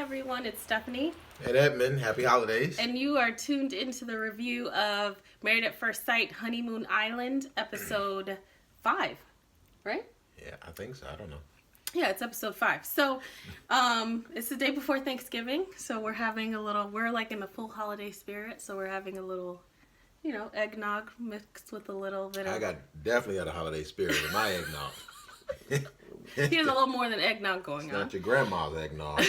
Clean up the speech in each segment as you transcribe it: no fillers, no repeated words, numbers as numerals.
everyone, it's Stephanie. And Edmund, happy holidays. And you are tuned into the review of Married at First Sight, Honeymoon Island, episode 5, right? Yeah, I think so. I don't know. Yeah, it's episode 5. So, it's the day before Thanksgiving, so we're like in the full holiday spirit, so we're having a little, eggnog mixed with a little bit of... definitely got a holiday spirit in my eggnog. He has a little more than eggnog going it's on. not your grandma's eggnog.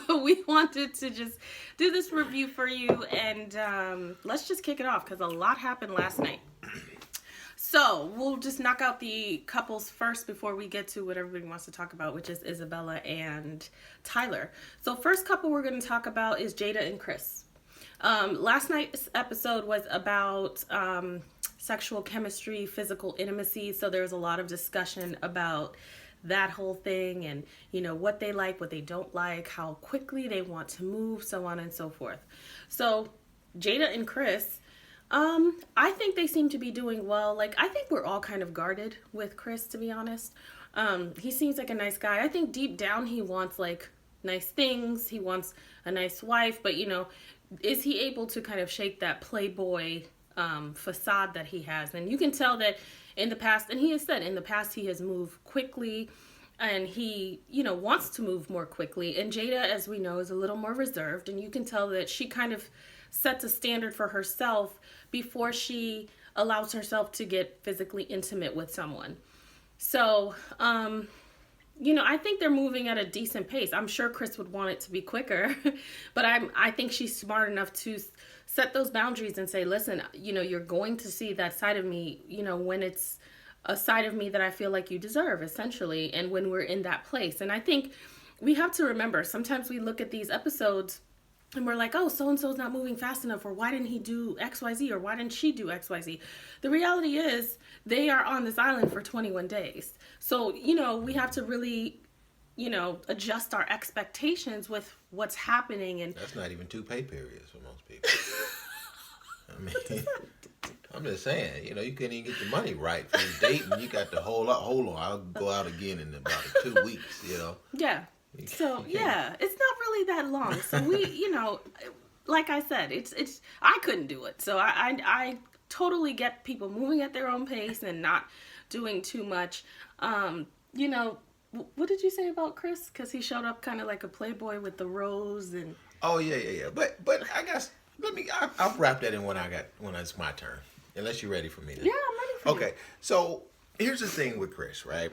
But we wanted to just do this review for you, and let's just kick it off because a lot happened last night. So we'll just knock out the couples first before we get to what everybody wants to talk about, which is Isabella and Tyler. So first couple we're going to talk about is Jada and Chris. Last night's episode was about sexual chemistry, physical intimacy. So there was a lot of discussion about that whole thing and, what they like, what they don't like, how quickly they want to move, so on and so forth. So Jada and Chris, I think they seem to be doing well. I think we're all kind of guarded with Chris, to be honest. He seems like a nice guy. I think deep down he wants nice things. He wants a nice wife, but is he able to kind of shake that playboy facade that he has? And you can tell that in the past, and he has said in the past he has moved quickly and he, wants to move more quickly. And Jada, as we know, is a little more reserved, and you can tell that she kind of sets a standard for herself before she allows herself to get physically intimate with someone. So, I think they're moving at a decent pace. I'm sure Chris would want it to be quicker, but I think she's smart enough to set those boundaries and say, listen, you're going to see that side of me, when it's a side of me that I feel like you deserve, essentially, and when we're in that place. And I think we have to remember, sometimes we look at these episodes and we're like, oh, so-and-so's not moving fast enough, or why didn't he do XYZ, or why didn't she do XYZ? The reality is they are on this island for 21 days. So, we have to really, adjust our expectations with what's happening. And that's not even 2 pay periods for most people. I mean, I'm just saying, you couldn't even get the money right for the date, and you got the hold on, I'll go out again in about 2 weeks, Yeah. So, yeah, it's not really that long. So we, like I said, it's I couldn't do it. So I totally get people moving at their own pace and not doing too much. What did you say about Chris? Because he showed up kind of like a playboy with the rose and... Oh, yeah. But I guess, I'll wrap that in when it's my turn. Unless you're ready for me. Yeah, I'm ready for you. Okay, so here's the thing with Chris, right?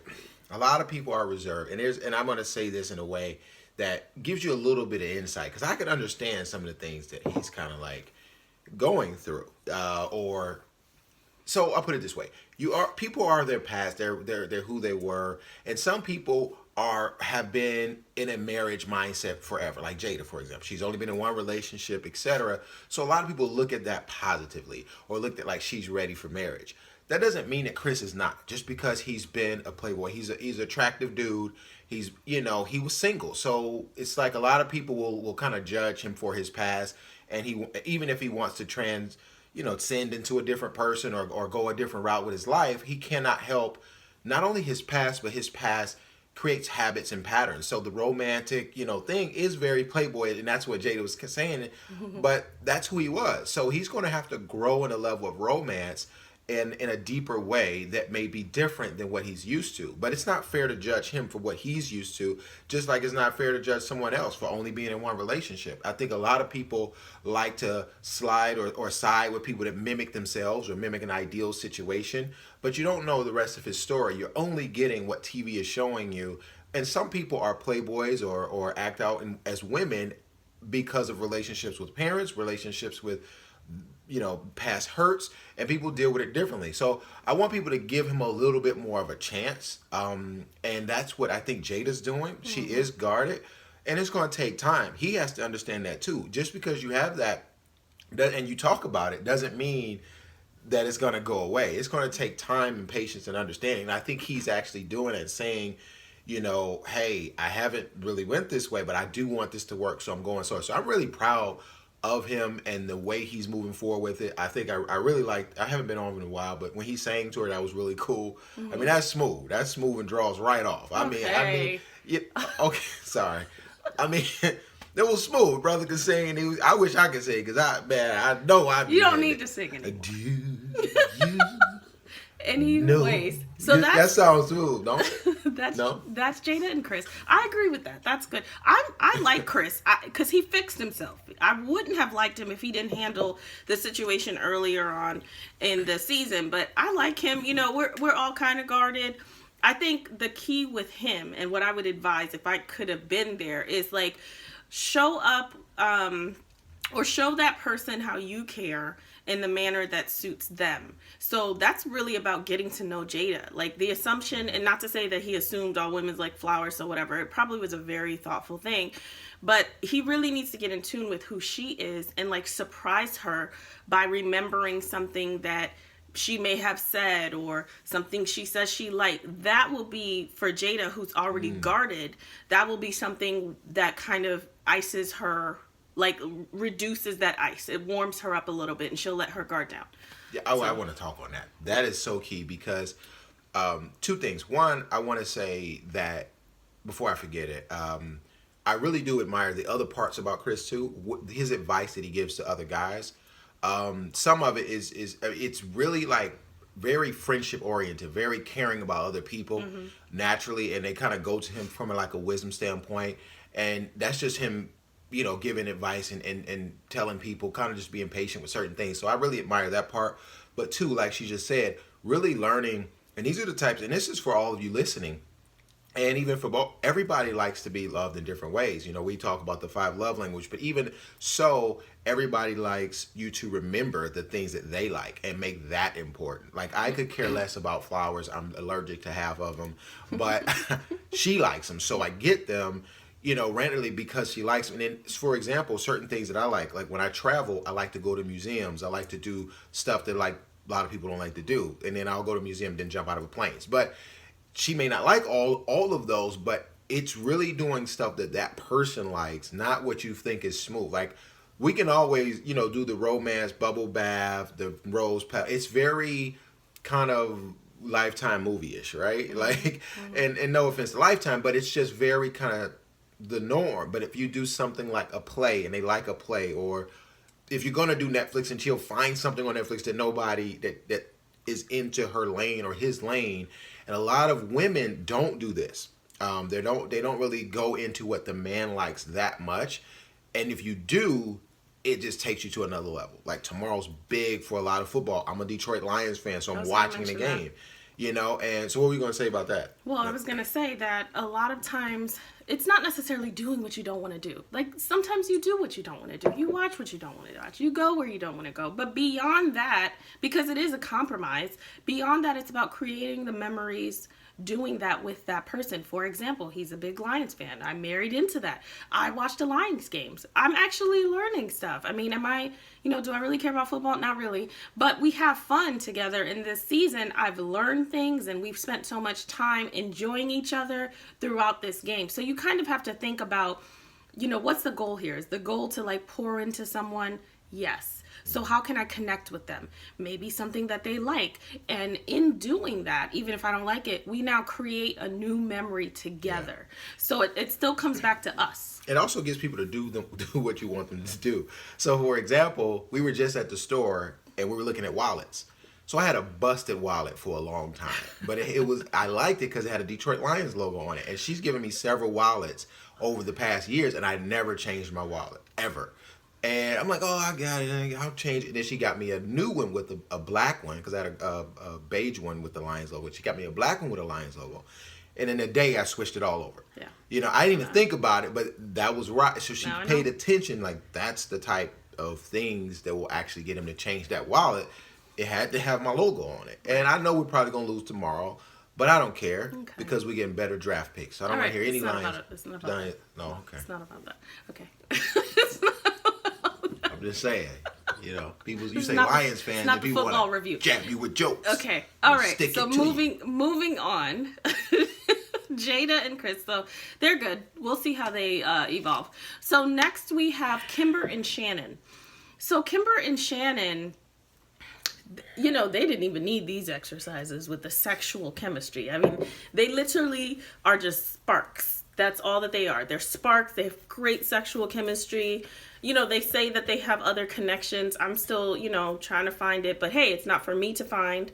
A lot of people are reserved, and I'm going to say this in a way that gives you a little bit of insight, because I can understand some of the things that he's kind of going through, so I'll put it this way: people are their past, they're who they were, and some people have been in a marriage mindset forever, like Jada, for example. She's only been in one relationship, etc. So a lot of people look at that positively, or look at she's ready for marriage. That doesn't mean that Chris is not. Just because he's been a playboy, he's an attractive dude. He's he was single, so it's a lot of people will kind of judge him for his past, and even if he wants to send into a different person or go a different route with his life, he cannot help not only his past, but his past creates habits and patterns. So the romantic thing is very playboy, and that's what Jada was saying. But that's who he was. So he's going to have to grow in a level of romance in a deeper way that may be different than what he's used to. But it's not fair to judge him for what he's used to, just like it's not fair to judge someone else for only being in one relationship. I think a lot of people like to slide or side with people that mimic themselves or mimic an ideal situation, but you don't know the rest of his story. You're only getting what TV is showing you. And some people are playboys or act out as women because of relationships with parents, relationships with past hurts, and people deal with it differently. So I want people to give him a little bit more of a chance. And that's what I think Jada's doing. She is guarded, and it's going to take time. He has to understand that too. Just because you have that and you talk about it doesn't mean that it's going to go away. It's going to take time and patience and understanding. And I think he's actually doing it, saying, hey, I haven't really went this way, but I do want this to work, so I'm going so I'm really proud of him and the way he's moving forward with it. I think I really liked, I haven't been on in a while, but when he sang to her, that was really cool. I mean, that's smooth and draws right off. I mean, yeah, okay, sorry. I mean, That was smooth. Brother could sing. And I wish I could sing because I know I. You don't need to sing anymore. Do you? Anyways, so that sounds smooth, don't it? that's Jada and Chris. I agree with that. That's good. I like Chris because he fixed himself. I wouldn't have liked him if he didn't handle the situation earlier on in the season. But I like him. You know, we're all kind of guarded. I think the key with him and what I would advise if I could have been there is like show up or show that person how you care in the manner that suits them. So that's really about getting to know Jada. Like the assumption, and not to say that he assumed all women's like flowers or whatever. It probably was a very thoughtful thing. But he really needs to get in tune with who she is and like surprise her by remembering something that she may have said or something she says she liked. That will be, for Jada, who's already guarded, that will be something that kind of ices her, like reduces that ice. It warms her up a little bit and she'll let her guard down. Yeah, I want to talk on that. That is so key because two things. One, I want to say that before I forget it, I really do admire the other parts about Chris too. His advice that he gives to other guys. Some of it is it's really like very friendship oriented, very caring about other people naturally, and they kind of go to him from like a wisdom standpoint, and that's just him, you know, giving advice and telling people, kind of just being patient with certain things. So I really admire that part. But two, like she just said, really learning, and these are the types, and this is for all of you listening, and even for both, everybody likes to be loved in different ways. You know, we talk about the 5 love language, but even so, everybody likes you to remember the things that they like and make that important. Like, I could care less about flowers. I'm allergic to half of them, but she likes them. So I get them, you know, randomly because she likes them. And then, for example, certain things that I like when I travel, I like to go to museums. I like to do stuff that like a lot of people don't like to do. And then I'll go to a museum, then jump out of a plane. But she may not like all of those, but it's really doing stuff that person likes, not what you think is smooth. Like, we can always, you know, do the romance bubble bath, the rose pal. It's very kind of Lifetime movie-ish, right? Like, and no offense to Lifetime, but it's just very kind of the norm. But if you do something like a play, and they like a play, or if you're gonna do Netflix and chill, find something on Netflix that nobody that is into her lane or his lane. And a lot of women don't do this. They don't really go into what the man likes that much. And if you do, it just takes you to another level. Like, tomorrow's big for a lot of football. I'm a Detroit Lions fan, so I'm watching the game. You know, and so what were you going to say about that? Well, I was going to say that a lot of times it's not necessarily doing what you don't want to do. Like, sometimes you do what you don't want to do. You watch what you don't want to watch. You go where you don't want to go. But beyond that, because it is a compromise, beyond that, it's about creating the memories, doing that with that person. For example, he's a big Lions fan. I married into that. I watched the Lions games. I'm actually learning stuff. I mean, do I really care about football? Not really. But we have fun together in this season. I've learned things, and we've spent so much time enjoying each other throughout this game. So you kind of have to think about, you know, what's the goal here? Is the goal to like pour into someone? Yes. So how can I connect with them? Maybe something that they like. And in doing that, even if I don't like it, we now create a new memory together. Yeah. So it still comes back to us. It also gives people to do what you want them to do. So, for example, we were just at the store and we were looking at wallets. So I had a busted wallet for a long time. But I liked it because it had a Detroit Lions logo on it. And she's given me several wallets over the past years, and I never changed my wallet, ever. And I'm like, oh, I got it. I'll change it. And then she got me a new one with a black one, because I had a beige one with the Lions logo. She got me a black one with a Lions logo. And in a day, I switched it all over. Yeah. You know, I didn't even think about it, but that was right. So she paid attention. Like, that's the type of things that will actually get him to change that wallet. It had to have my logo on it. And I know we're probably going to lose tomorrow, but I don't care because we're getting better draft picks. So I don't want to hear any Lions. It's not about that. No, okay. It's not about that. Okay. I'm just saying, you know, you say Lions fans, it's not the football review. Jab you with jokes. Okay, all right. So moving on, Jada and Chris, so they're good. We'll see how they evolve. So next we have Kimber and Shannon. So Kimber and Shannon, you know, they didn't even need these exercises with the sexual chemistry. I mean, they literally are just sparks. That's all that they are. They're sparks. They have great sexual chemistry. You know, they say that they have other connections. I'm still, you know, trying to find it. But hey, it's not for me to find.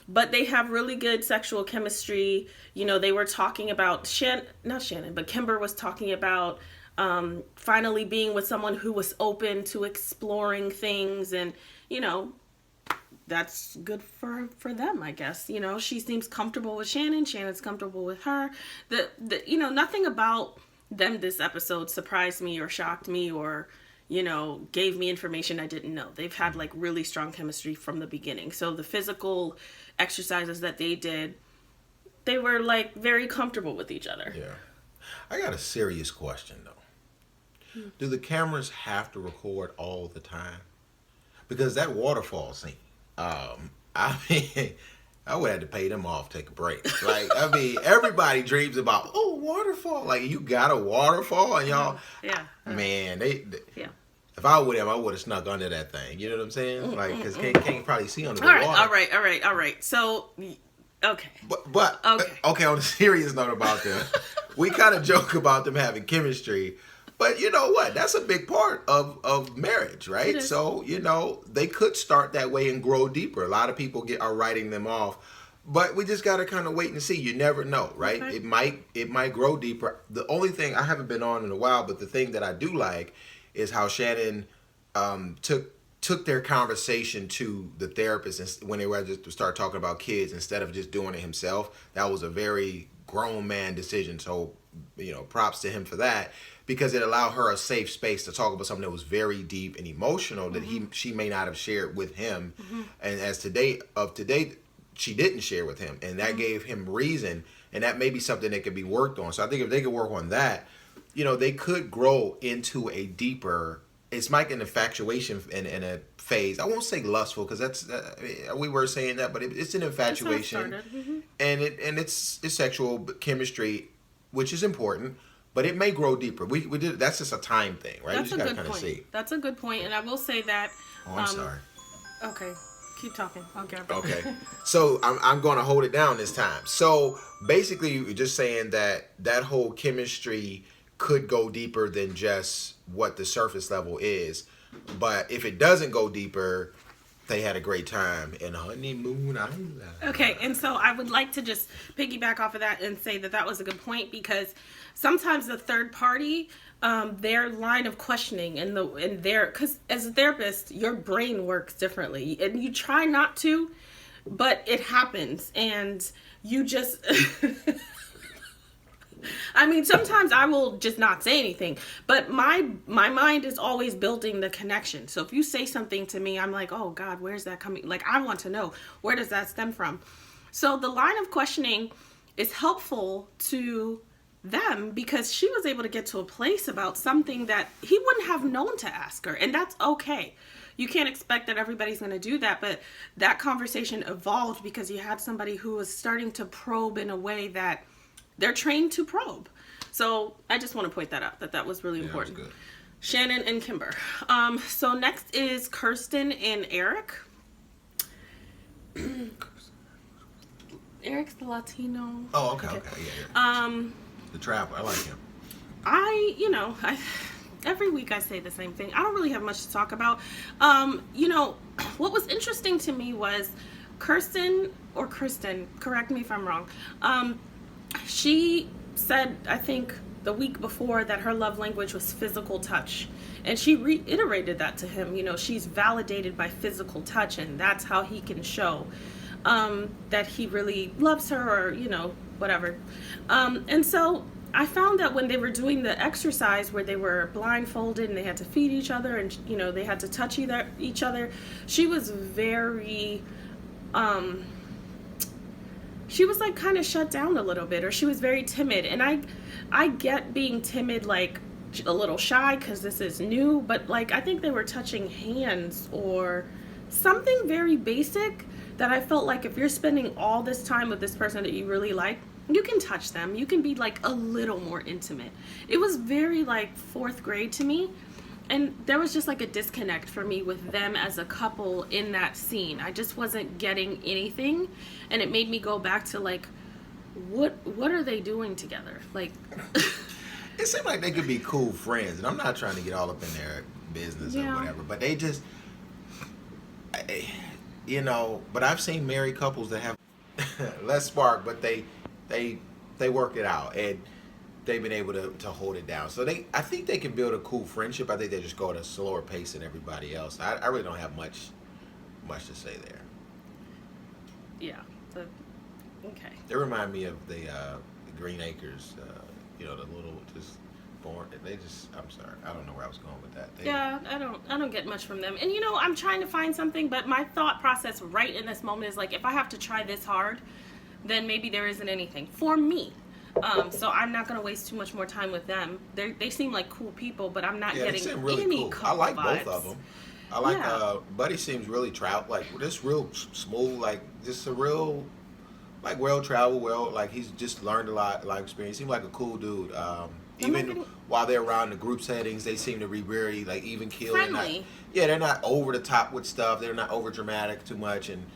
But they have really good sexual chemistry. You know, they were talking about, but Kimber was talking about finally being with someone who was open to exploring things. And, you know, that's good for them, I guess. You know, she seems comfortable with Shannon. Shannon's comfortable with her. You know, nothing about them this episode surprised me or shocked me or, you know, gave me information I didn't know. They've had like really strong chemistry from the beginning. So the physical exercises that they did, they were like very comfortable with each other. Yeah. I got a serious question though. Do the cameras have to record all the time? Because that waterfall scene, I mean, I would have to pay them off, take a break. Like, I mean, everybody dreams about, waterfall. Like, you got a waterfall, and y'all, man, yeah. If I would have snuck under that thing. You know what I'm saying? Like, because can't probably see under the water. All right. So, okay. But okay, on a serious note about them, we kind of joke about them having chemistry. But you know what? That's a big part of marriage, right? So, you know, they could start that way and grow deeper. A lot of people are writing them off. But we just got to kind of wait and see. You never know, right? Okay. It might grow deeper. The only thing, I haven't been on in a while, but the thing that I do like is how Shannon took their conversation to the therapist when they were to start talking about kids instead of just doing it himself. That was a very grown man decision. So, you know, props to him for that. Because it allowed her a safe space to talk about something that was very deep and emotional that she may not have shared with him. And as today, she didn't share with him. And that gave him reason. And that may be something that could be worked on. So I think if they could work on that, you know, they could grow into a deeper, it's like an infatuation in a phase. I won't say lustful because that's, we were saying that, but it's an infatuation. And it's sexual chemistry, which is important. But it may grow deeper. We did. That's just a time thing, right? That's a good point. That's a good point, and I will say that. Oh, I'm sorry. Okay, keep talking. I'll get it. Okay, so I'm going to hold it down this time. So basically, you're just saying that whole chemistry could go deeper than just what the surface level is. But if it doesn't go deeper, they had a great time in Honeymoon Island. Okay, and so I would like to just piggyback off of that and say that was a good point because sometimes the third party, their line of questioning and because as a therapist, your brain works differently and you try not to, but it happens and you just... I mean, sometimes I will just not say anything, but my mind is always building the connection. So if you say something to me, I'm like, oh God, where's that coming? Like, I want to know, where does that stem from? So the line of questioning is helpful to them because she was able to get to a place about something that he wouldn't have known to ask her. And that's okay. You can't expect that everybody's going to do that, but that conversation evolved because you had somebody who was starting to probe in a way that they're trained to probe. So I just want to point that out, that was really important. That was good. Shannon and Kimber. So next is Kirsten and Eric. Eric's the Latino. Oh, okay. Yeah. The Trapper. I like him. Every week I say the same thing. I don't really have much to talk about. What was interesting to me was Kristen, correct me if I'm wrong. She said, I think the week before, that her love language was physical touch. And she reiterated that to him. You know, she's validated by physical touch, and that's how he can show that he really loves her or, whatever. And so I found that when they were doing the exercise where they were blindfolded and they had to feed each other and, they had to touch each other, she was very... she was like kind of shut down a little bit, or she was very timid. And I get being timid, like a little shy because this is new, but like I think they were touching hands or something very basic that I felt like if you're spending all this time with this person that you really like, you can touch them. You can be like a little more intimate. It was very like fourth grade to me. And there was just like a disconnect for me with them as a couple in that scene. I just wasn't getting anything. And it made me go back to like, what are they doing together? Like, It seems like they could be cool friends, and I'm not trying to get all up in their business or Yeah. whatever, but they just, you know. But I've seen married couples that have less spark, but they work it out, and they've been able to hold it down. So I think they can build a cool friendship. I think they just go at a slower pace than everybody else. I really don't have much to say there. yeah. Okay. They remind me of the Green Acres. You know, the little just born. They just. I'm sorry. I don't know where I was going with that. Yeah, I don't get much from them. And I'm trying to find something, but my thought process right in this moment is like, if I have to try this hard, then maybe there isn't anything for me. So I'm not going to waste too much more time with them. They seem like cool people, but I'm not Yeah, they getting seem really any cool. I couple like vibes. both of them. I like Yeah. Buddy seems really like just real smooth, like just a real like well traveled, like he's just learned a lot, like experience. Seems like a cool dude. Even getting- while they're around the group settings, they seem to be very like even keel. Friendly. They're not over the top with stuff. They're not over dramatic too much, and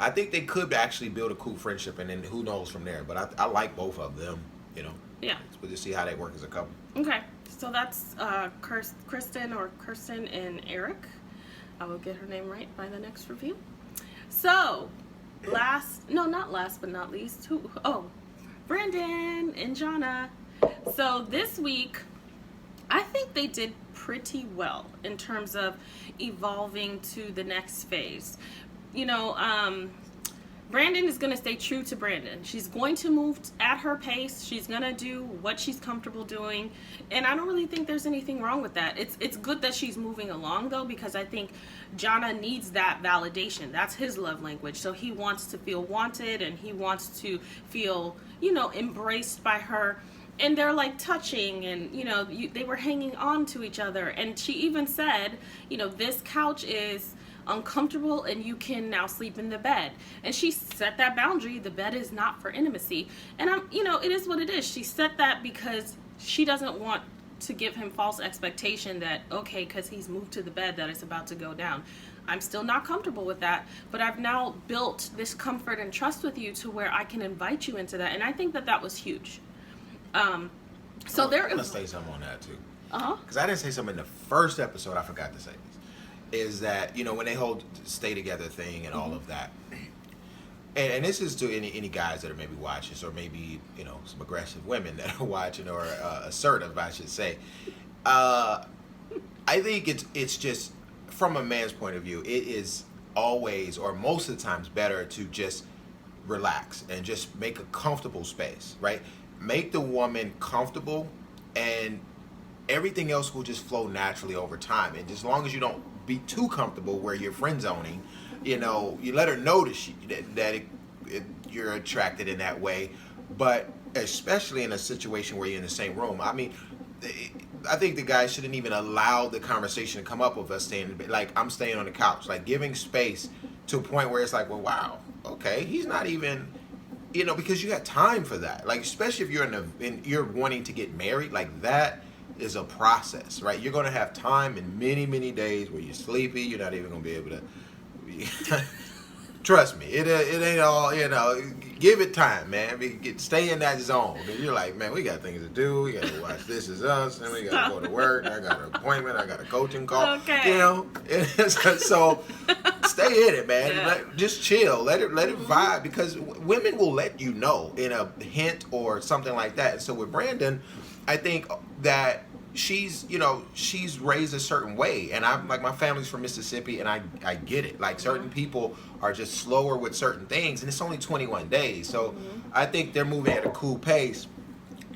I think they could actually build a cool friendship, and then who knows from there. But I like both of them. You know. Yeah. We'll just see how they work as a couple. Okay. So that's Kirsten and Eric. I will get her name right by the next review. So, not last but not least, Brandon and Jonna. So this week, I think they did pretty well in terms of evolving to the next phase. Brandon is going to stay true to Brandon. She's going to move at her pace. She's going to do what she's comfortable doing. And I don't really think there's anything wrong with that. It's good that she's moving along, though, because I think Jonna needs that validation. That's his love language. So he wants to feel wanted, and he wants to feel, embraced by her. And they're like touching, and they were hanging on to each other. And she even said, this couch is uncomfortable and you can now sleep in the bed. And she set that boundary. The bed is not for intimacy. And it is what it is. She set that because she doesn't want to give him false expectation that, okay, because he's moved to the bed, that it's about to go down. I'm still not comfortable with that, but I've now built this comfort and trust with you to where I can invite you into that. And I think that was huge. So there Let's say something on that too. Uh-huh. Because I didn't say something in the first episode. I forgot to say this. Is that when they hold stay together thing and all of that, and this is to any guys that are maybe watching, or maybe some aggressive women that are watching, or assertive, I should say. I think it's just from a man's point of view, it is always or most of the times better to just relax and just make a comfortable space, right? Make the woman comfortable, and everything else will just flow naturally over time. And as long as you don't be too comfortable where you're friend zoning, you let her know that you're attracted in that way. But especially in a situation where you're in the same room, I mean, I think the guy shouldn't even allow the conversation to come up with us staying, like, I'm staying on the couch, like giving space to a point where it's like, well, wow, okay, he's not even, because you got time for that. Like, especially if you're you're wanting to get married, like that is a process, right? You're going to have time in many, many days where you're sleepy. You're not even going to be able to. Trust me, it ain't all, give it time, man. Stay in that zone. And you're like, man, we got things to do. We got to watch This Is Us, and we got to go to work. I got an appointment. I got a coaching call. Okay. So stay in it, man. Yeah. Just chill. Let it vibe, because women will let you know in a hint or something like that. And so with Brandon, I think that she's raised a certain way, and I'm like, my family's from Mississippi, and I get it. Like, certain people are just slower with certain things, and it's only 21 days, so I think they're moving at a cool pace.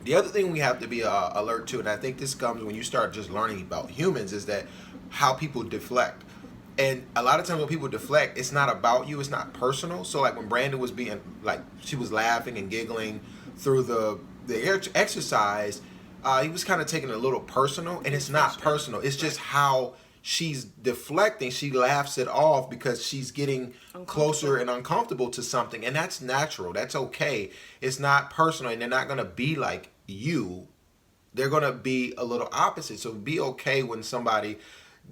The other thing we have to be alert to, and I think this comes when you start just learning about humans, is that how people deflect. And a lot of times when people deflect, it's not about you, it's not personal. So like when Brandon was being, like, she was laughing and giggling through the exercise, he was kind of taking it a little personal, and it's not personal. It's just how she's deflecting. She laughs it off because she's getting closer and uncomfortable to something, and that's natural. That's okay. It's not personal, and they're not going to be like you. They're going to be a little opposite. So be okay when somebody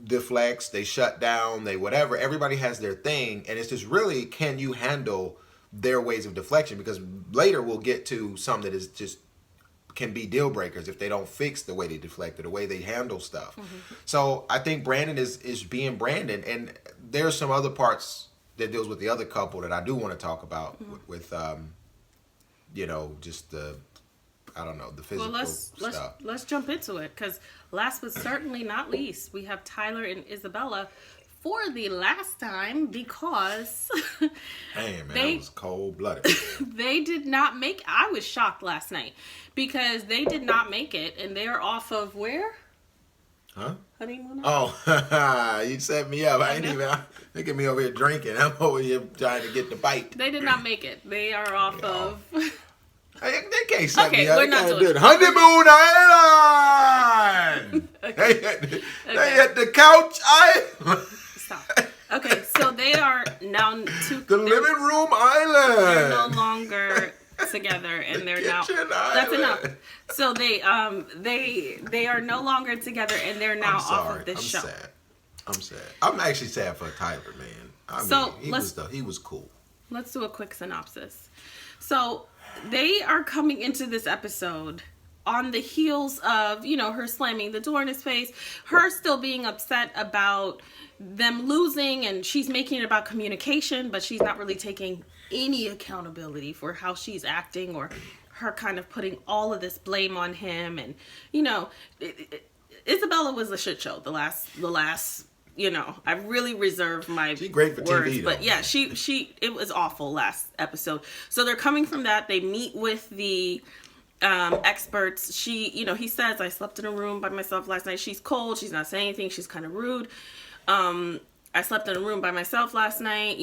deflects, they shut down, they whatever. Everybody has their thing, and it's just really, can you handle their ways of deflection, because later we'll get to some that is just can be deal breakers if they don't fix the way they deflect or the way they handle stuff. So I think Brandon is being Brandon, and there's some other parts that deals with the other couple that I do want to talk about with just the, I don't know, the physical stuff. Let's jump into it, because last but certainly not least, we have Tyler and Isabella for the last time, because man, that was cold-blooded. They did not make, I was shocked last night because they did not make it, and they're off of where? Huh? Honeymoon Island? Oh, you set me up. I ain't even, look at me over here drinking. I'm over here trying to get the bite. They did not make it. They are off of... They can't set me up. We're not doing it. Honeymoon Island! Okay. They at the couch island! Stop. Okay, so they are now the living room island. They're no longer together, and they're now. That's enough. So they are no longer together, and they're now off of this show. I'm sad. I'm actually sad for Tyler, man. He was cool. Let's do a quick synopsis. So they are coming into this episode on the heels of, her slamming the door in his face, her still being upset about them losing, and she's making it about communication, but she's not really taking any accountability for how she's acting, or her kind of putting all of this blame on him. And, Isabella was a shit show the last, I really reserve my She's great for words, TV, but yeah, it was awful last episode. So they're coming from that. They meet with the experts. He says, I slept in a room by myself last night. She's cold. She's not saying anything. She's kind of rude. I slept in a room by myself last night,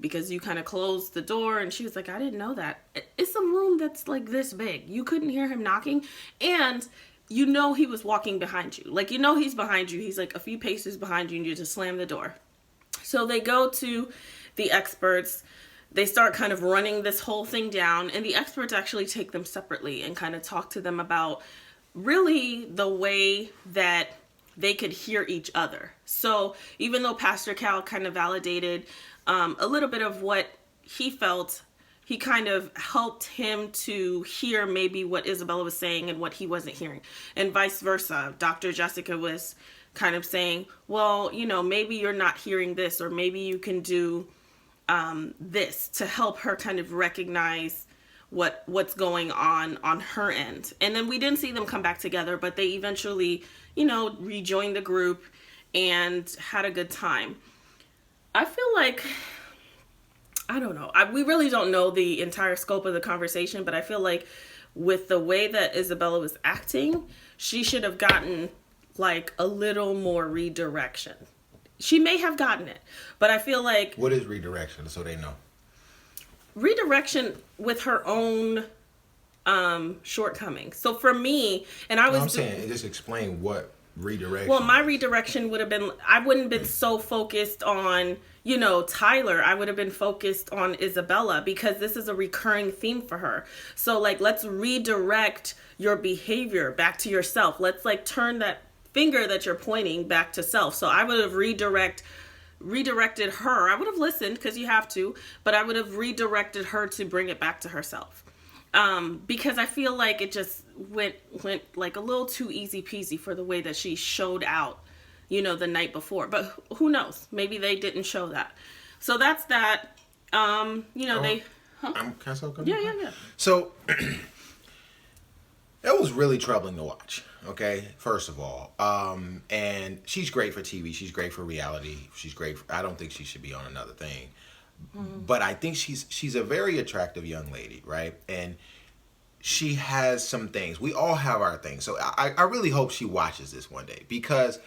because you kind of closed the door. And she was like, I didn't know that. It's a room that's like this big. You couldn't hear him knocking. And he was walking behind you. Like, he's behind you. He's like a few paces behind you, and you just slam the door. So they go to the experts. They start kind of running this whole thing down, and the experts actually take them separately and kind of talk to them about really the way that they could hear each other. So even though Pastor Cal kind of validated a little bit of what he felt, he kind of helped him to hear maybe what Isabella was saying and what he wasn't hearing, and vice versa. Dr. Jessica was kind of saying, well, maybe you're not hearing this, or maybe you can do this to help her kind of recognize what's going on her end. And then we didn't see them come back together, but they eventually, rejoined the group and had a good time. I feel like, I don't know. We really don't know the entire scope of the conversation, but I feel like with the way that Isabella was acting, she should have gotten like a little more redirection. She may have gotten it, but I feel like... What is redirection, so they know? Redirection with her own shortcomings. So for me, and I was... I'm saying, just explain what redirection... Well, my redirection would have been... I wouldn't have been so focused on, Tyler. I would have been focused on Isabella, because this is a recurring theme for her. So, let's redirect your behavior back to yourself. Let's, turn that finger that you're pointing back to self. So I would have redirected her. I would have listened, because you have to, but I would have redirected her to bring it back to herself. Because I feel like it just went like a little too easy peasy for the way that she showed out, the night before. But who knows? Maybe they didn't show that. So that's that. They... Huh? Can I say something? Yeah. So, that was really troubling to watch. Okay, first of all, and she's great for TV. She's great for reality. She's great. I don't think she should be on another thing, but I think she's a very attractive young lady, right? And she has some things. We all have our things. So I really hope she watches this one day, because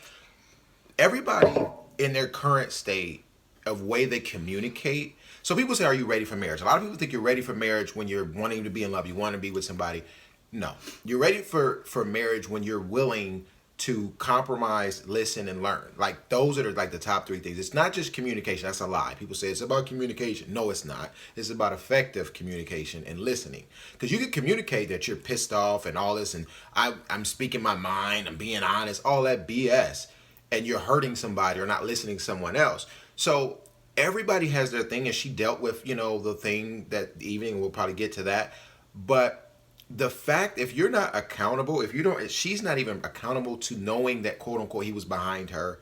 everybody in their current state of way they communicate. So people say, "Are you ready for marriage?" A lot of people think you're ready for marriage when you're wanting to be in love. You want to be with somebody. No, you're ready for marriage when you're willing to compromise, listen, and learn. Like, those are like the top three things. It's not just communication. That's a lie. People say it's about communication. No, it's not. It's about effective communication and listening. Because you can communicate that you're pissed off and all this, and I'm speaking my mind, I'm being honest, all that BS, and you're hurting somebody or not listening to someone else. So everybody has their thing, and she dealt with, the thing that evening. We'll probably get to that, but the fact, if you're not accountable, if you don't, she's not even accountable to knowing that, quote unquote, he was behind her,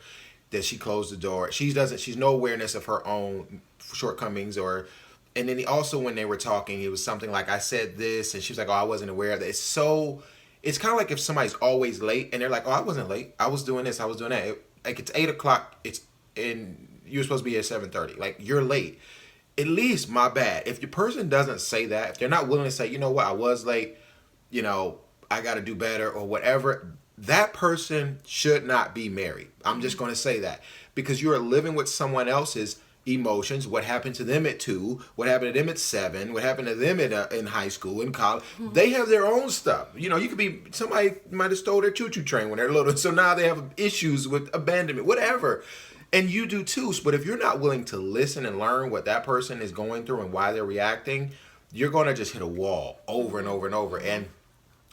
that she closed the door. She's no awareness of her own shortcomings. And then also, when they were talking, it was something like, I said this, and she was like, oh, I wasn't aware of that. It's kind of like if somebody's always late and they're like, oh, I wasn't late. I was doing this. I was doing that. Like, it's 8 o'clock. And you're supposed to be at 7:30. Like, you're late. At least, my bad. If the person doesn't say that, if they're not willing to say, you know what, I was late, I got to do better or whatever, that person should not be married. I'm just going to say that. Because you are living with someone else's emotions, what happened to them at 2, what happened to them at 7, what happened to them in high school, in college. They have their own stuff. You could be, somebody might have stole their choo-choo train when they're little, so now they have issues with abandonment, whatever. And you do too. But if you're not willing to listen and learn what that person is going through and why they're reacting, you're going to just hit a wall over and over and over. And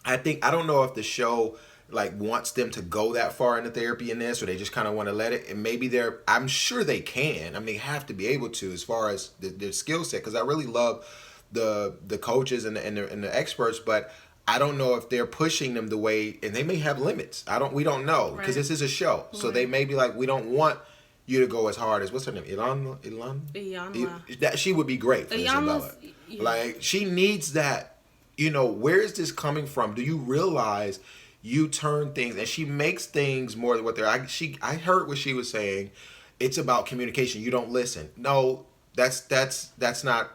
I don't know if the show wants them to go that far into therapy in this, or they just kind of want to let it. And maybe I'm sure they can. I mean, they have to be able to, as far as their skill set, because I really love the coaches and the experts, but I don't know if they're pushing them the way, and they may have limits. We don't know, because This is a show. So they may be like, we don't want you to go as hard as, what's her name? Iyanla. That she would be great for Isabella. Yeah. She needs that. Where is this coming from? Do you realize you turn things, and she makes things more than what they're. I heard what she was saying. It's about communication. You don't listen. No, that's not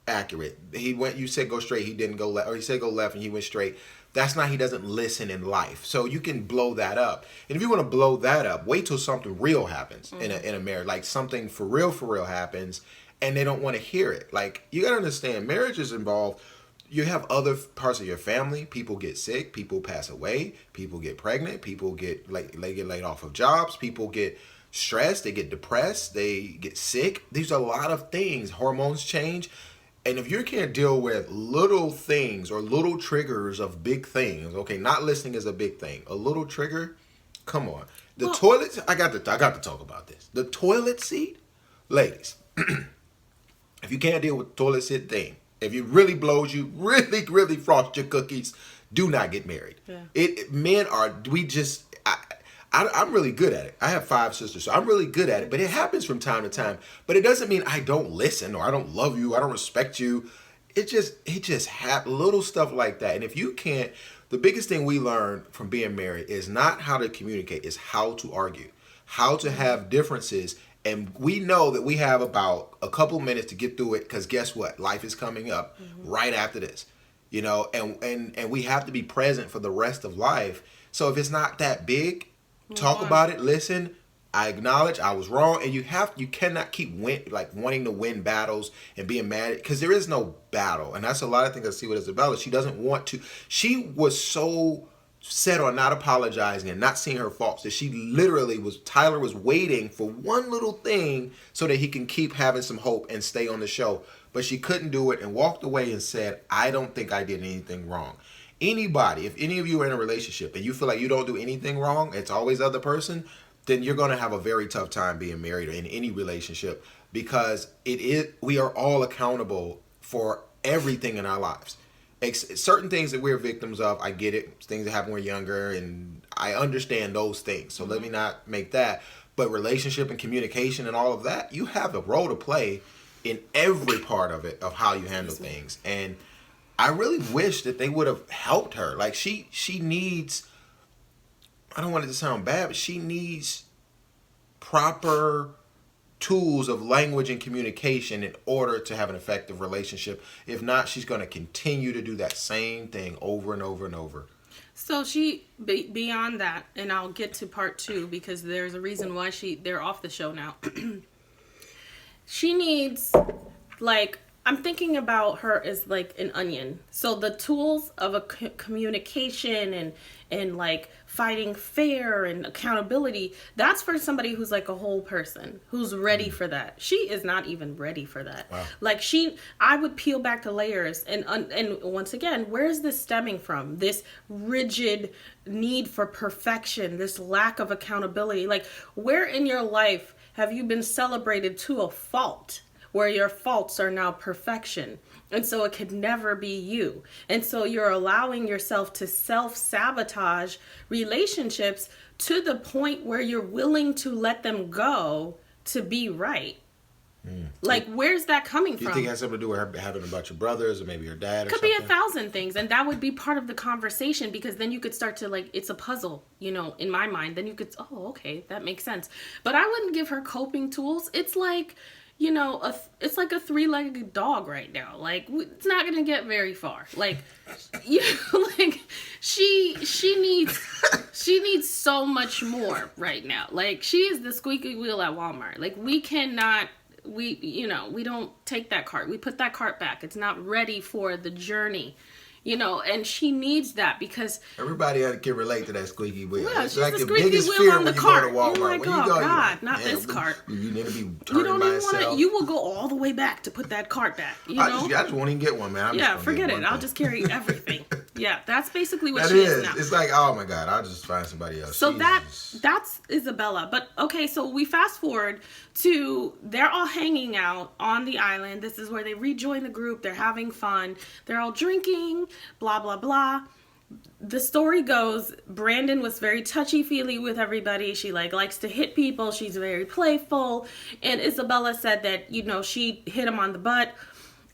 accurate. You said go straight. He didn't go left, or he said go left and he went straight. That's not. He doesn't listen in life. So you can blow that up. And if you want to blow that up, wait till something real happens in a marriage. Like something for real happens, and they don't want to hear it. Like, you gotta understand, marriage is involved. You have other parts of your family. People get sick. People pass away. People get pregnant. People get they get laid off of jobs. People get stressed. They get depressed. They get sick. These are a lot of things. Hormones change. And if you can't deal with little things or little triggers of big things, okay, not listening is a big thing. A little trigger, come on. The toilet, I got to talk about this. The toilet seat, ladies, if you can't deal with the toilet seat thing, if it really blows you, really, really frost your cookies, do not get married. Yeah. I'm really good at it. I have 5 sisters, so I'm really good at it. But it happens from time to time. But it doesn't mean I don't listen, or I don't love you, I don't respect you. It just happens, little stuff like that. And if you can't, the biggest thing we learn from being married is not how to communicate, is how to argue, how to have differences. And we know that we have about a couple minutes to get through it, because guess what? Life is coming up right after this, and we have to be present for the rest of life. So if it's not that big, talk about it, listen. I acknowledge I was wrong, and you cannot keep wanting to win battles and being mad, because there is no battle. And that's a lot of things I see with Isabella. She doesn't want to. She was so set on not apologizing and not seeing her faults that she literally Tyler was waiting for one little thing so that he can keep having some hope and stay on the show. But she couldn't do it and walked away and said, I don't think I did anything wrong. Anybody, if any of you are in a relationship and you feel like you don't do anything wrong, it's always the other person, then you're going to have a very tough time being married or in any relationship, because we are all accountable for everything in our lives. Certain things that we're victims of, I get it. Things that happen when we're younger, and I understand those things. So let me not make that. But relationship and communication and all of that, you have a role to play in every part of it, of how you handle things. And I really wish that they would have helped her. Like, she needs, I don't want it to sound bad, but she needs proper tools of language and communication in order to have an effective relationship. If not, she's going to continue to do that same thing over and over and over. So beyond that, and I'll get to part 2, because there's a reason why they're off the show now. She needs, I'm thinking about her as like an onion. So the tools of a communication and fighting fair and accountability, that's for somebody who's like a whole person, who's ready for that. She is not even ready for that. Wow. I would peel back the layers and once again, where is this stemming from? This rigid need for perfection, this lack of accountability. Where in your life have you been celebrated to a fault where your faults are now perfection? And so it could never be you. And so you're allowing yourself to self-sabotage relationships to the point where you're willing to let them go to be right. Like, where's that coming from? You think it has something to do with her having a bunch of brothers or maybe her dad or Could something? be 1,000 things. And that would be part of the conversation, because then you could start to, like, it's a puzzle, you know, in my mind. Then you could, oh, okay, that makes sense. But I wouldn't give her coping tools. It's like, you know, it's like a 3-legged dog right now. Like, it's not going to get very far. Like, you know, like, she needs so much more right now. Like, she is the squeaky wheel at Walmart. Like, we cannot... we don't take that cart. We put that cart back. It's not ready for the journey, you know, and she needs that, because everybody can relate to that squeaky wheel. yeah, It's she's like the the squeaky biggest wheel fear on the when you cart. go to Walmart. Oh my When God, you go, God, not this cart. You need to be You turning don't by even want itself. to. You will go all the way back to put that cart back. You know. I just won't even get one, man. I'm just Yeah, gonna forget get it. one I'll thing. just carry everything. Yeah, that's basically what That she is. is now. It's like, oh my God, I'll just find somebody else. So Jesus. that's Isabella. But okay, so we fast forward to, they're all hanging out on the island. This is where they rejoin the group. They're having fun. They're all drinking, blah, blah, blah. The story goes, Brandon was very touchy-feely with everybody. She likes to hit people. She's very playful. And Isabella said that, you know, she hit him on the butt.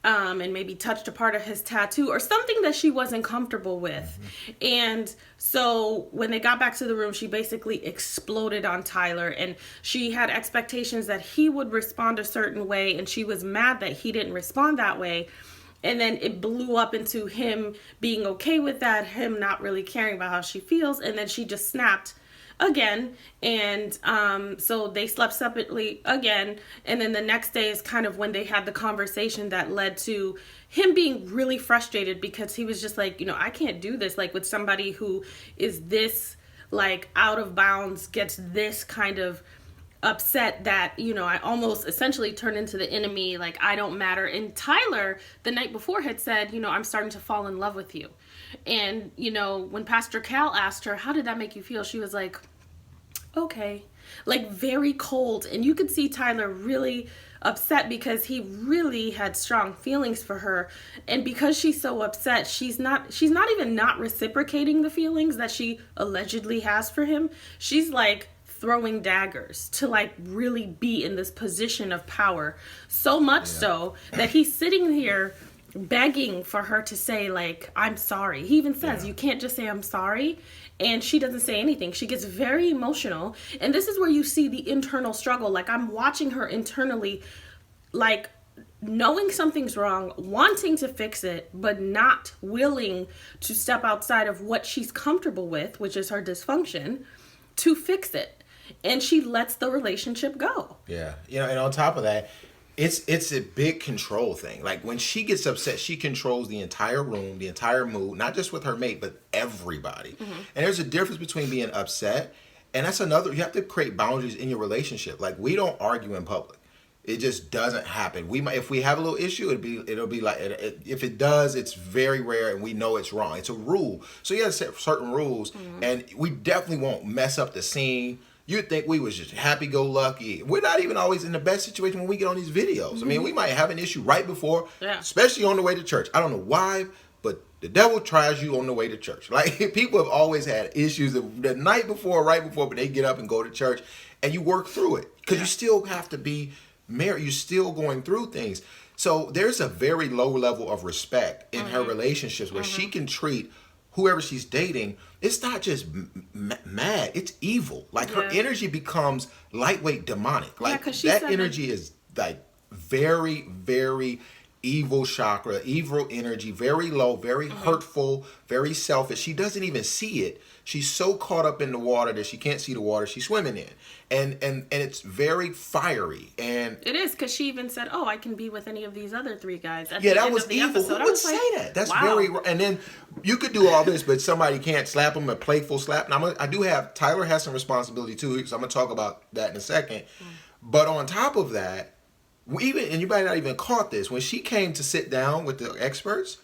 And maybe touched a part of his tattoo or something that she wasn't comfortable with. And so when they got back to the room, she basically exploded on Tyler, and she had expectations that he would respond a certain way, and she was mad that he didn't respond that way. And then it blew up into him being okay with that, him not really caring about how she feels, and then she just snapped again. And so they slept separately again, and then the next day is kind of when they had the conversation that led to him being really frustrated, because he was just like, you know, I can't do this, like, with somebody who is this, like, out of bounds, gets this kind of upset that, you know, I almost essentially turned into the enemy, like, I don't matter. And Tyler the night before had said, you know, I'm starting to fall in love with you. And, you know, when Pastor Cal asked her, how did that make you feel? She was like, okay, like, very cold. And you could see Tyler really upset, because he really had strong feelings for her. And because she's so upset, she's not even not reciprocating the feelings that she allegedly has for him. She's like throwing daggers to, like, really be in this position of power, so much so that he's sitting here begging for her to say, like, I'm sorry. He even says, you can't just say I'm sorry. And she doesn't say anything. She gets very emotional. And this is where you see the internal struggle. Like, I'm watching her internally, like, knowing something's wrong, wanting to fix it, but not willing to step outside of what she's comfortable with, which is her dysfunction, to fix it. And she lets the relationship go. Yeah. You know, and on top of that, it's a big control thing. Like, when she gets upset, she controls the entire room, the entire mood, not just with her mate, but everybody. And there's a difference between being upset, and that's another, you have to create boundaries in your relationship. Like, we don't argue in public. It just doesn't happen. We might, if we have a little issue, it'll be like, if it does, it's very rare, and we know it's wrong. It's a rule. So you have to set certain rules, and we definitely won't mess up the scene. You'd think we was just happy-go-lucky. We're not even always in the best situation when we get on these videos. I mean, we might have an issue right before, especially on the way to church. I don't know why, but the devil tries you on the way to church. Like, people have always had issues the night before, right before, but they get up and go to church, and you work through it. Because you still have to be married. You're still going through things. So there's a very low level of respect in her relationships where she can treat whoever she's dating, it's not just mad, it's evil. Like, her energy becomes lightweight demonic. Like, that energy is like very, very evil chakra, evil energy, very low, very hurtful, very selfish. She doesn't even see it. She's so caught up in the water that she can't see the water she's swimming in. And it's very fiery. And it is, because she even said, oh, I can be with any of these other 3 guys at yeah, the that end was of the evil. episode. Who would say that? That's wow. very. And then you could do all this, but somebody can't slap him, a playful slap. And I do have, Tyler has some responsibility too, so I'm going to talk about that in a second. But on top of that, and you might not even caught this, when she came to sit down with the experts,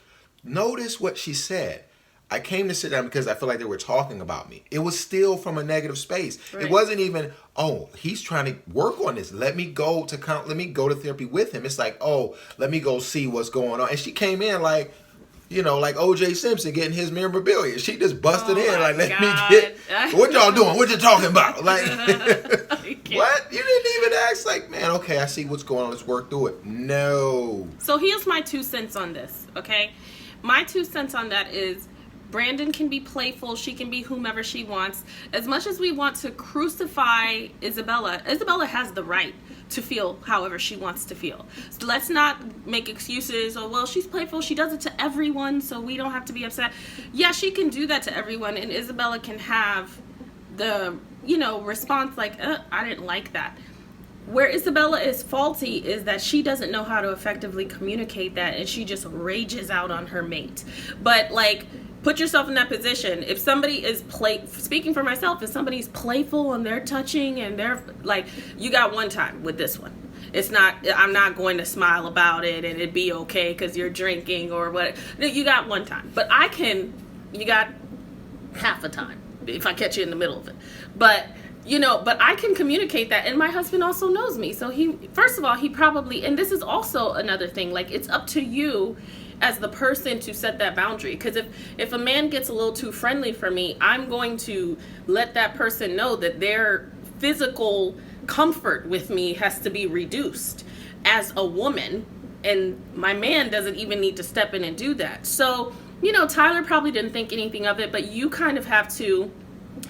notice what she said. I came to sit down because I feel like they were talking about me. It was still from a negative space. Right. It wasn't even, oh, he's trying to work on this. Let me go to therapy with him. It's like, oh, let me go see what's going on. And she came in like, you know, like O.J. Simpson getting his memorabilia. She just busted in like, let me get, what y'all doing? What you talking about? Like, what? You didn't even ask, like, man, okay, I see what's going on. Let's work through it. No. So here's my 2 cents on this, okay? My 2 cents on that is, Brandon can be playful. She can be whomever she wants. As much as we want to crucify Isabella, Isabella has the right to feel however she wants to feel. So let's not make excuses. Oh, well, she's playful. She does it to everyone, so we don't have to be upset. Yeah, she can do that to everyone, and Isabella can have the, you know, response like, I didn't like that. Where Isabella is faulty is that she doesn't know how to effectively communicate that, and she just rages out on her mate. But, like, put yourself in that position. If somebody is speaking for myself, if somebody's playful and they're touching and they're like, you got one time with this one. It's not, I'm not going to smile about it and it'd be okay because you're drinking or what. You got one time. But you got half a time if I catch you in the middle of it. But, you know, but I can communicate that, and my husband also knows me. So first of all, he probably, and this is also another thing, like, it's up to you as the person to set that boundary. Because if a man gets a little too friendly for me, I'm going to let that person know that their physical comfort with me has to be reduced as a woman, and my man doesn't even need to step in and do that. So, you know, Tyler probably didn't think anything of it, but you kind of have to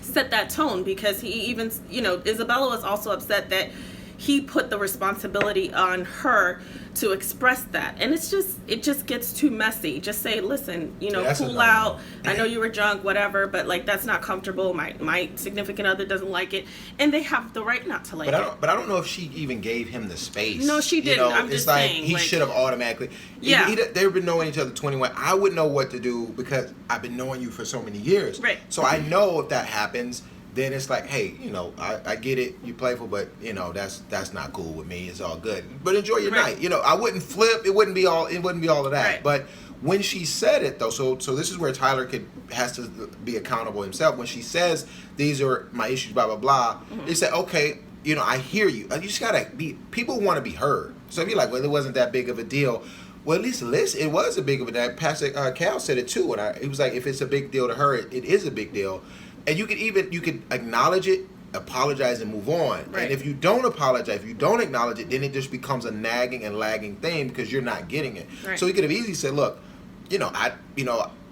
set that tone, because he even, you know, Isabella was also upset that he put the responsibility on her to express that. And it just gets too messy. Just say, listen, you know, cool out. I know you were drunk, whatever, but like, that's not comfortable. My significant other doesn't like it, and they have the right not to like it. But I don't know if she even gave him the space. No, she didn't. You know, I'm just saying. He should have automatically. Yeah. They've been knowing each other 21. I wouldn't know what to do because I've been knowing you for so many years. Right. So I know if that happens, then it's like, hey, you know, I get it, you're playful, but you know, that's not cool with me. It's all good, but enjoy your night. You know, I wouldn't flip. It wouldn't be all of that. Right. But when she said it though, so this is where Tyler has to be accountable himself. When she says these are my issues, blah blah blah, they say, okay, you know, I hear you. You just gotta people want to be heard. So if you're like, well, it wasn't that big of a deal. Well, at least it was a big of a deal. Pastor Cal said it too, and he was like, if it's a big deal to her, it is a big deal. And you could acknowledge it, apologize, and move on. Right. And if you don't apologize, if you don't acknowledge it, then it just becomes a nagging and lagging thing because you're not getting it. Right. So he could have easily said, look,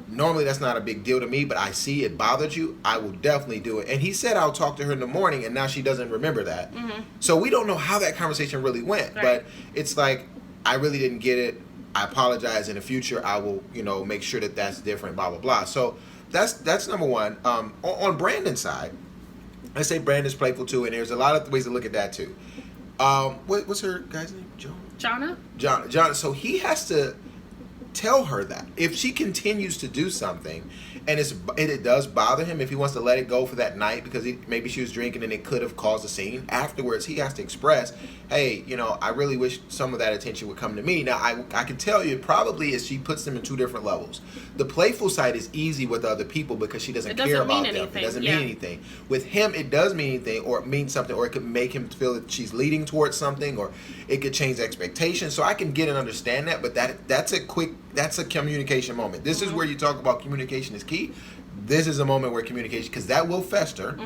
normally that's not a big deal to me, but I see it bothered you. I will definitely do it. And he said, I'll talk to her in the morning, and now she doesn't remember that. Mm-hmm. So we don't know how that conversation really went. Right. But it's like, I really didn't get it. I apologize. In the future, I will, make sure that that's different, blah, blah, blah. So that's number one. On Brandon's side, I say Brandon's playful too, and there's a lot of ways to look at that too. What's her guy's name? John. So he has to tell her that if she continues to do something and it does bother him, if he wants to let it go for that night because maybe she was drinking and it could have caused a scene, afterwards he has to express, hey, I really wish some of that attention would come to me. Now I can tell you it probably is she puts them in two different levels. The playful side is easy with other people because she doesn't care about them. It doesn't mean anything. With him it does mean anything, or it means something, or it could make him feel that she's leading towards something, or it could change expectations. So I can get and understand that, but that's a communication moment. This is where you talk about communication is key. This is a moment where communication, because that will fester,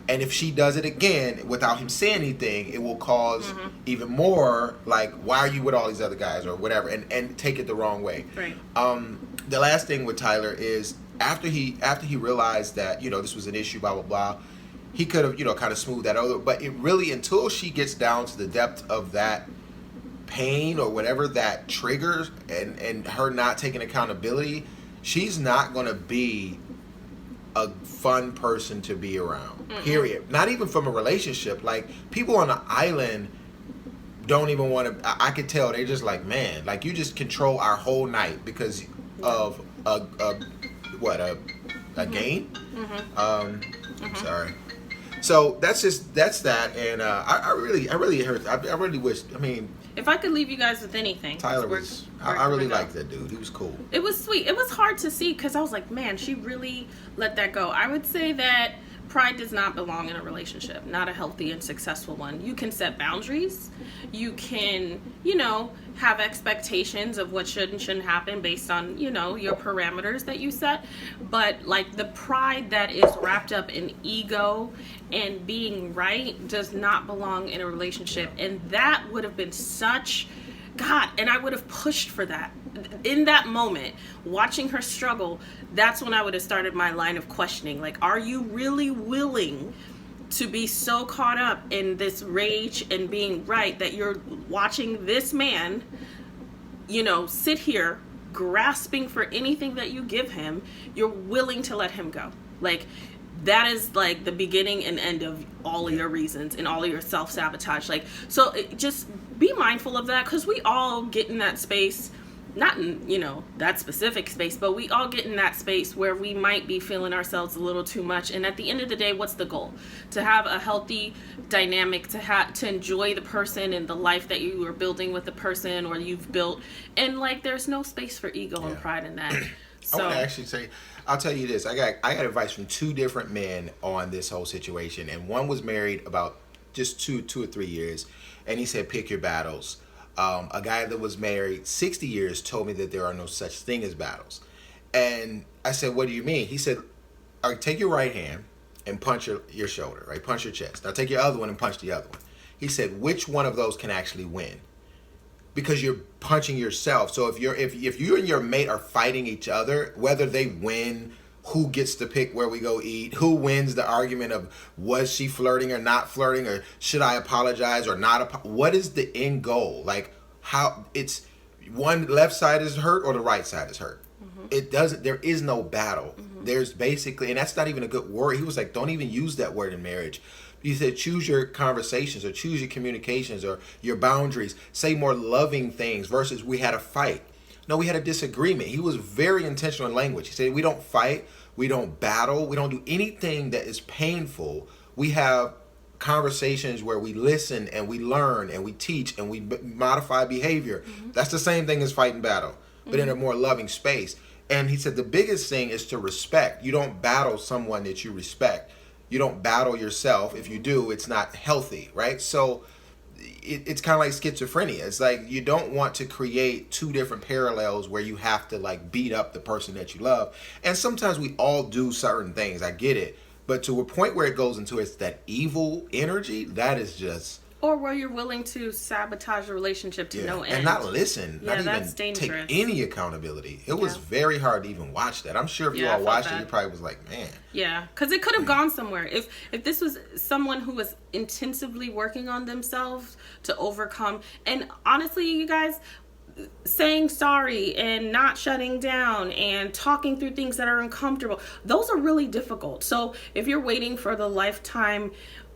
and if she does it again without him saying anything, it will cause even more, like, why are you with all these other guys or whatever, and take it the wrong way. Right. The last thing with Tyler is after he realized that this was an issue, blah blah blah, he could have kind of smoothed that over, but it really, until she gets down to the depth of that pain or whatever that triggers, and her not taking accountability, she's not going to be a fun person to be around. Period. Not even from a relationship. Like, people on the island don't even want to. I could tell they're just like, man, like, you just control our whole night because of a gain. Sorry. So that's that, and I really hurt. I really wish. I mean, if I could leave you guys with anything, Tyler was. I really liked that dude. He was cool. It was sweet. It was hard to see because I was like, man, she really let that go. I would say that pride does not belong in a relationship, not a healthy and successful one. You can set boundaries. You can, have expectations of what should and shouldn't happen based on, your parameters that you set. But like the pride that is wrapped up in ego and being right does not belong in a relationship. And that would have been such... God, and I would have pushed for that. In that moment, watching her struggle, that's when I would have started my line of questioning. Like, are you really willing to be so caught up in this rage and being right that you're watching this man, sit here grasping for anything that you give him, you're willing to let him go? Like, that is like the beginning and end of all of your reasons and all of your self-sabotage. Like, so just be mindful of that, because we all get in that space, not in, that specific space, but we all get in that space where we might be feeling ourselves a little too much. And at the end of the day, what's the goal? To have a healthy dynamic, to enjoy the person and the life that you are building with the person or you've built. And like, there's no space for ego and pride in that. So, I want to actually say, I'll tell you this. I got advice from two different men on this whole situation, and one was married about just two or 3 years, and he said, pick your battles. A guy that was married 60 years told me that there are no such thing as battles. And I said, what do you mean? He said, all right, take your right hand and punch your shoulder, right? Punch your chest. Now take your other one and punch the other one. He said, which one of those can actually win? Because you're punching yourself. So if you and your mate are fighting each other, whether they win, who gets to pick where we go eat, who wins the argument of was she flirting or not flirting, or should I apologize or not, what is the end goal? Like, how it's one left side is hurt or the right side is hurt. There is no battle. There's basically, and that's not even a good word. He was like, don't even use that word in marriage. He said, choose your conversations or choose your communications or your boundaries. Say more loving things versus we had a fight. No, we had a disagreement. He was very intentional in language. He said, we don't fight. We don't battle. We don't do anything that is painful. We have conversations where we listen and we learn and we teach and we modify behavior. That's the same thing as fight and battle, but in a more loving space. And he said, the biggest thing is to respect. You don't battle someone that you respect. You don't battle yourself. If you do, it's not healthy, right? So it's kind of like schizophrenia. It's like you don't want to create two different parallels where you have to like beat up the person that you love. And sometimes we all do certain things. I get it. But to a point where it goes into it's that evil energy, that is just... Or where you're willing to sabotage a relationship to no end. And not listen. Yeah, not that's even dangerous. Take any accountability. It was very hard to even watch that. I'm sure if you all watched it, you probably was like, man. Yeah, because it could have gone somewhere. If this was someone who was intensively working on themselves to overcome. And honestly, you guys, saying sorry and not shutting down and talking through things that are uncomfortable, those are really difficult. So if you're waiting for the lifetime,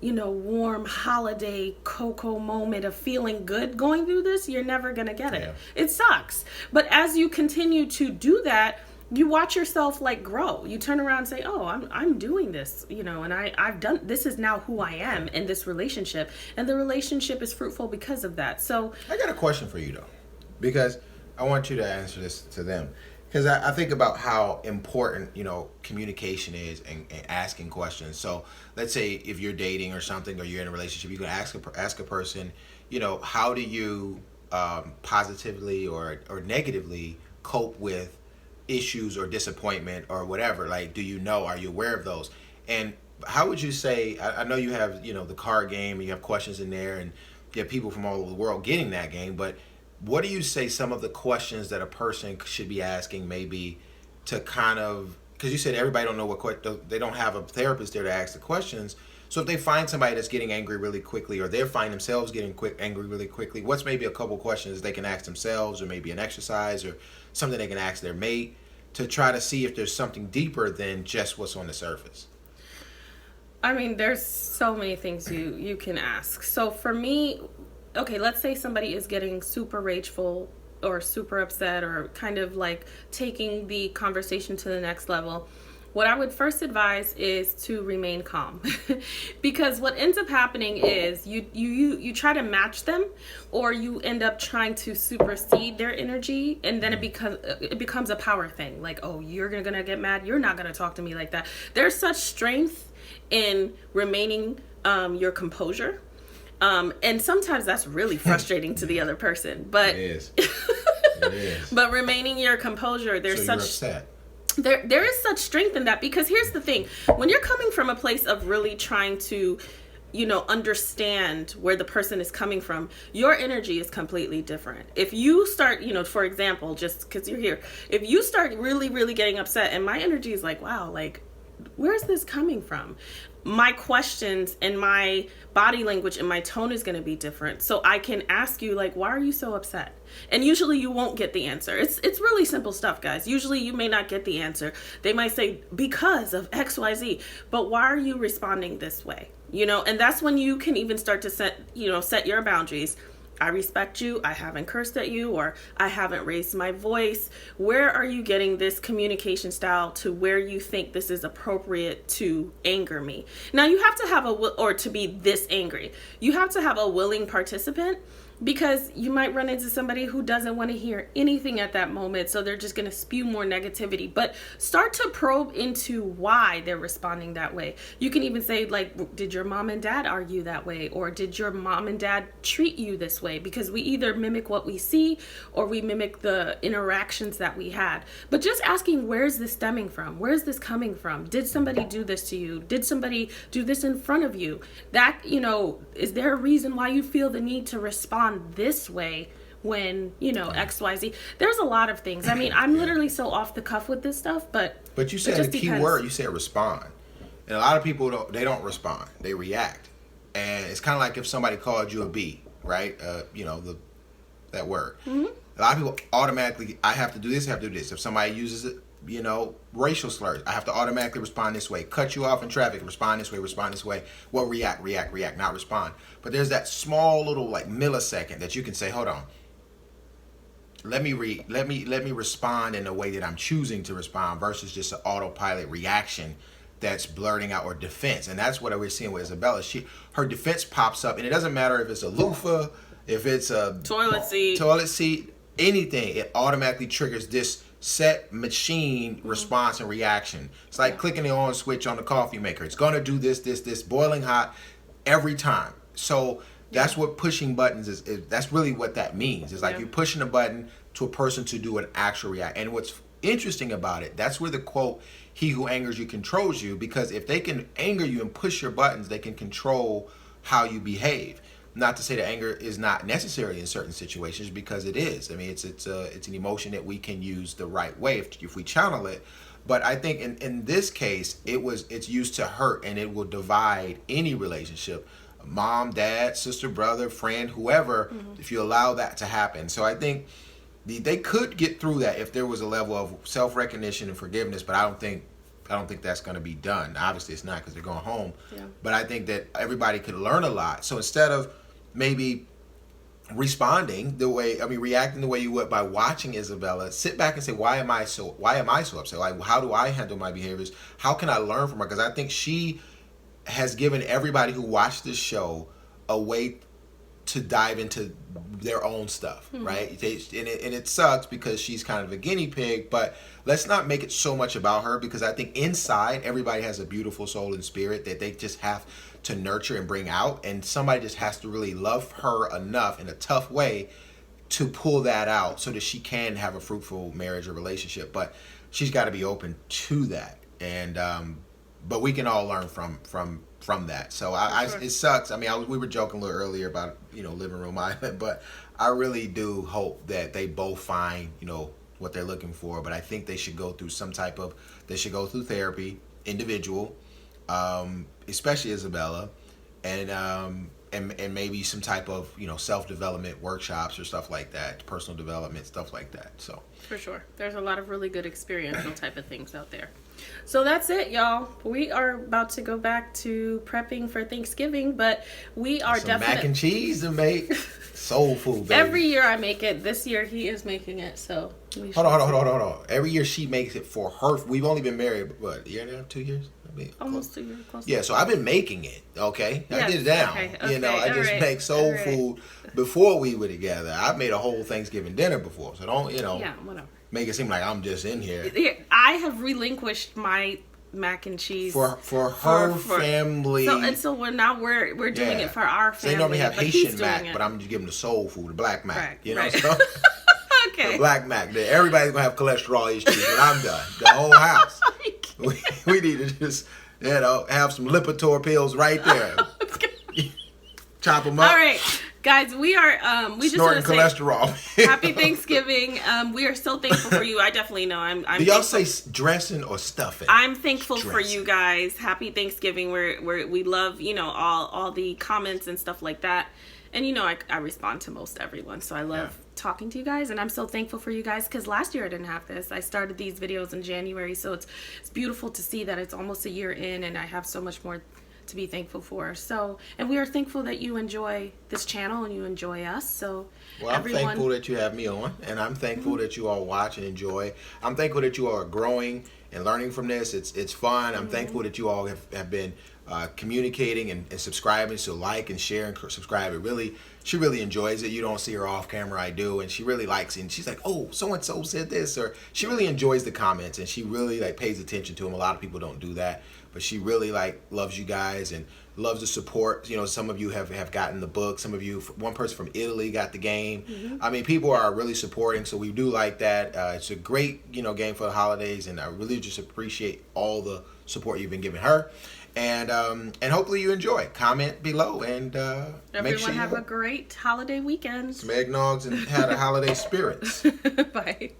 warm holiday cocoa moment of feeling good going through this, you're never going to get it. It sucks. But as you continue to do that, you watch yourself like grow. You turn around and say, oh, I'm doing this, and I've done, this is now who I am in this relationship. And the relationship is fruitful because of that. So I got a question for you though, because I want you to answer this to them. Because I think about how important, communication is and asking questions. So let's say if you're dating or something, or you're in a relationship, you can ask a person, how do you positively or negatively cope with issues or disappointment or whatever? Like, are you aware of those? And how would you say, I know you have, the card game and you have questions in there and you have people from all over the world getting that game, but what do you say some of the questions that a person should be asking maybe to kind of, because you said everybody don't know they don't have a therapist there to ask the questions. So if they find somebody that's getting angry really quickly, or they find themselves getting angry really quickly, what's maybe a couple questions they can ask themselves, or maybe an exercise or something they can ask their mate to try to see if there's something deeper than just what's on the surface? I mean, there's so many things you can ask. So for me, okay, let's say somebody is getting super rageful or super upset or kind of like taking the conversation to the next level. what I would first advise is to remain calm. Because what ends up happening is you try to match them, or you end up trying to supersede their energy, and then it becomes a power thing. Like, oh, you're gonna get mad, you're not gonna talk to me like that. There's such strength in remaining your composure. And sometimes that's really frustrating to the other person, but it is. It is. But remaining your composure, there's so such you're upset. There is such strength in that, because here's the thing: when you're coming from a place of really trying to, understand where the person is coming from, your energy is completely different. If you start, for example, just because you're here, if you start really, really getting upset, and my energy is like, wow, like, where's this coming from? My questions and my body language and my tone is going to be different. So I can ask you, like, why are you so upset? And usually you won't get the answer. It's really simple stuff, guys. Usually you may not get the answer. They might say, because of XYZ, but why are you responding this way? And that's when you can even start to set your boundaries. I respect you, I haven't cursed at you, or I haven't raised my voice. Where are you getting this communication style to where you think this is appropriate to anger me? Now, you have to have or to be this angry. You have to have a willing participant, because you might run into somebody who doesn't want to hear anything at that moment, so they're just going to spew more negativity. But start to probe into why they're responding that way. You can even say, like, did your mom and dad argue that way? Or did your mom and dad treat you this way? Because we either mimic what we see, or we mimic the interactions that we had. But just asking, where's this stemming from? Where's this coming from? Did somebody do this to you? Did somebody do this in front of you? That, is there a reason why you feel the need to respond this way when XYZ? There's a lot of things. I mean, I'm literally so off the cuff with this stuff, but you said the key word. You said respond, and a lot of people don't respond. They react, and it's kind of like if somebody called you a B, right? That word. Mm-hmm. A lot of people automatically, I have to do this, I have to do this. If somebody uses it, racial slurs, I have to automatically respond this way. Cut you off in traffic, respond this way. Well, react, not respond. But there's that small little like millisecond that you can say, hold on, let me respond in a way that I'm choosing to respond, versus just an autopilot reaction that's blurting out, or defense. And that's what we're seeing with Isabella. Her defense pops up, and it doesn't matter if it's a loofah, if it's a toilet seat, anything, it automatically triggers this set machine response and reaction. It's like clicking the on switch on the coffee maker. It's going to do this, boiling hot every time. So that's what pushing buttons is. That's really what that means. It's like you're pushing a button to a person to do an actual react. And what's interesting about it, that's where the quote, he who angers you controls you, because if they can anger you and push your buttons, they can control how you behave. Not to say that anger is not necessary in certain situations, because it is. I mean, it's an emotion that we can use the right way if we channel it. But I think in this case, it's used to hurt, and it will divide any relationship, mom, dad, sister, brother, friend, whoever, if you allow that to happen. So I think they could get through that if there was a level of self-recognition and forgiveness, but I don't think that's going to be done. Obviously, it's not, because they're going home. Yeah. But I think that everybody could learn a lot. So instead of maybe reacting the way you would by watching Isabella, sit back and say, why am I so upset? Like, how do I handle my behaviors? How can I learn from her? Because I think she has given everybody who watched this show a way to dive into their own stuff, right? And it sucks because she's kind of a guinea pig, but let's not make it so much about her, because I think inside everybody has a beautiful soul and spirit that they just have to nurture and bring out, and somebody just has to really love her enough in a tough way to pull that out so that she can have a fruitful marriage or relationship. But she's got to be open to that, and but we can all learn from that. So it sucks. I mean, we were joking a little earlier about Living Room Island, but I really do hope that they both find what they're looking for. But I think they should go through therapy, individual, especially Isabella, and maybe some type of self-development workshops or stuff like that, personal development, stuff like that. So for sure, there's a lot of really good experiential type of things out there. So that's it, y'all. We are about to go back to prepping for Thanksgiving, but we are definitely mac and cheese to make. Soul food, baby. Every year I make it. This year he is making it, so Hold on. Every year she makes it for her. We've only been married, what, a year and a half, 2 years? Almost 2 years. Close. Yeah, so I've been making it, okay? Yes, I get it down. okay, You know, I just right, make soul food before we were together. I've made a whole Thanksgiving dinner before, so don't, Yeah, whatever. make it seem like I'm just in here. I have relinquished my mac and cheese For her family. So we're doing it for our family. They normally have but he's Haitian doing mac, it. but I'm just giving the soul food, the black mac. Right, You know, right. so Okay. the black mac. Everybody's gonna have cholesterol issues, but I'm done. The whole house. we need to just, have some Lipitor pills right there. Chop them up. All right, guys, we are we just want Snorting to say cholesterol. happy Thanksgiving. We are so thankful for you. I definitely know. I'm Do y'all thankful. say dressing or stuffing? I'm thankful for Dressing. you guys. Happy Thanksgiving. We love, all the comments and stuff like that. And I respond to most everyone, so I love talking to you guys, and I'm so thankful for you guys because last year I didn't have this. I started these videos in January, so it's beautiful to see that it's almost a year in, and I have so much more to be thankful for. So, and we are thankful that you enjoy this channel and you enjoy us. So, Well, I'm thankful that you have me on, and I'm thankful that you all watch and enjoy. I'm thankful that you all are growing and learning from this. It's fun. I'm thankful that you all have been communicating and subscribing. So like and share and subscribe. She really enjoys it. You don't see her off camera. I do, and she really likes it. And she's like, "Oh, so and so said this," or she really enjoys the comments and she really pays attention to them. A lot of people don't do that, but she really loves you guys and loves the support. Some of you have gotten the book. Some of you, one person from Italy got the game. I mean, people are really supporting, so we do like that. It's a great game for the holidays, and I really just appreciate all the support you've been giving her. And hopefully you enjoy. Comment below and make sure everyone have a great holiday weekend. some eggnogs and have a holiday spirits. Bye.